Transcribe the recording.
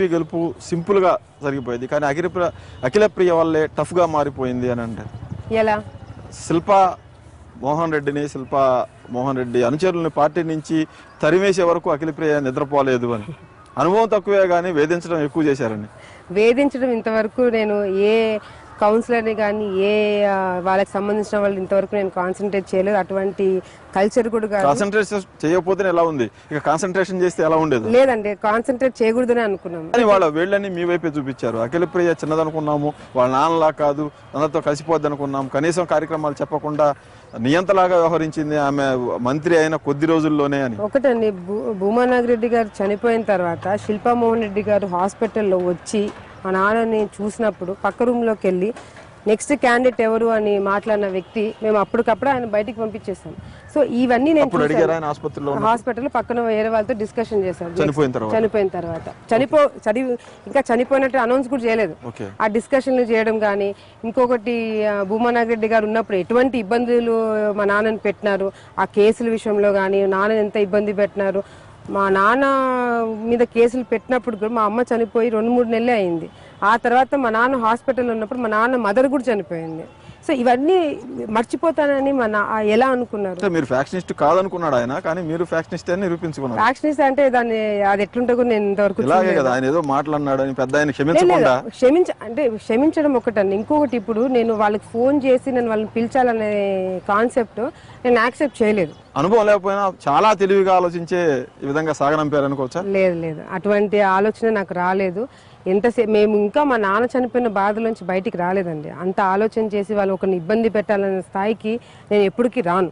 గెలుపు సింపుల్గా జరిగిపోయింది, కానీ అఖిల ప్రియ వల్లే టఫ్గా మారిపోయింది అని అంటారు. ఎలా? శిల్పా మోహన్ రెడ్డి అనుచరులను పార్టీ నుంచి తరిమేసే వరకు అఖిల ప్రియ నిద్రపోలేదు అని, అనుభవం తక్కువే కానీ వేధించడం ఎక్కువ చేశారని. వేధించడం ఇంతవరకు నేను ఏ కౌన్సిలర్ని కానీ ఏ వాళ్ళకి సంబంధించిన వాళ్ళు ఇంతవరకు నేను కాన్సన్ట్రేట్ చేయలేదు. అటువంటి కల్చర్ కూడా కాన్సన్ట్రేషన్ చేయకపోతే ఎలా ఉంది, ఇక కాన్సన్ట్రేషన్ చేస్తే ఎలా ఉండేది? లేదండి, కాన్సన్ట్రేట్ చేయకూడదని అనుకున్నాము. కానీ వాళ్ళ వేళ్ళని మీ వైపే చూపించారు. అఖిల ప్రియ చిన్నదనుకున్నాము, వాళ్ళ నాన్నలా కాదు, అందరితో కలిసిపోద్ది అనుకున్నాం, కనీసం కార్యక్రమాలు చెప్పకుండా నియంతలాగా వ్యవహరించింది ఆమె మంత్రి అయిన కొద్ది రోజుల్లోనే అని. ఒకటండి, భూమానాగ్ రెడ్డి గారు చనిపోయిన తర్వాత శిల్పా మోహన్ రెడ్డి గారు హాస్పిటల్లో వచ్చి మా నాన్నని చూసినప్పుడు పక్క రూమ్లోకి వెళ్ళి నెక్స్ట్ క్యాండిడేట్ ఎవరు అని మాట్లాడిన వ్యక్తి మేము అప్పటికప్పుడు ఆయన బయటికి పంపించేస్తాం. సో ఇవన్నీ నేను హాస్పిటల్లో పక్కన వేరే వాళ్ళతో డిస్కషన్ చేశాను. చనిపోయిన తర్వాత ఇంకా చనిపోయినట్టు అనౌన్స్ కూడా చేయలేదు. ఆ డిస్కషన్లు చేయడం కానీ, ఇంకొకటి భూమానాగ్ రెడ్డి గారు ఉన్నప్పుడు ఎటువంటి ఇబ్బందులు మా నాన్నని పెట్టినారు, ఆ కేసుల విషయంలో కానీ నాన్నని ఎంత ఇబ్బంది పెట్టినారు. మా నాన్న మీద కేసులు పెట్టినప్పుడు కూడా మా అమ్మ చనిపోయి 2-3 నెలలే అయింది. ఆ తర్వాత మా నాన్న హాస్పిటల్లో ఉన్నప్పుడు మా నాన్న మదర్ కూడా చనిపోయింది. సో ఇవన్నీ మర్చిపోతానని ఎలా అనుకున్నారు? మీరు ఫ్యాక్షనిస్ట్ కాదనుకున్నాడు ఆయన, కానీ మీరు ఫ్యాక్షనిస్ట్ అని నిరూపించుకున్నారు. ఫ్యాక్షనిస్ట్ అంటే దాన్ని అది ఎట్లుంటే కూడా నేను ఇంతవరకు ఆయన ఏదో మాట్లాడినాడని పెద్ద ఆయన క్షమించడం ఒకటండి. ఇంకొకటి, ఇప్పుడు నేను వాళ్ళకి ఫోన్ చేసి నేను వాళ్ళని పిలిచాలనే కాన్సెప్ట్ నేను యాక్సెప్ట్ చేయలేదు. అనుభవం లేకపోయినా చాలా తెలివిగా ఆలోచించే విధంగా సాగనంపారు అనుకోవచ్చా? లేదు, అటువంటి ఆలోచన నాకు రాలేదు. ఎంతసేపు మేము ఇంకా మా నాన్న చనిపోయిన బాధలోంచి బయటికి రాలేదండి. అంత ఆలోచన చేసి వాళ్ళు ఒకరిని ఇబ్బంది పెట్టాలనే స్థాయికి నేను ఎప్పటికీ రాను.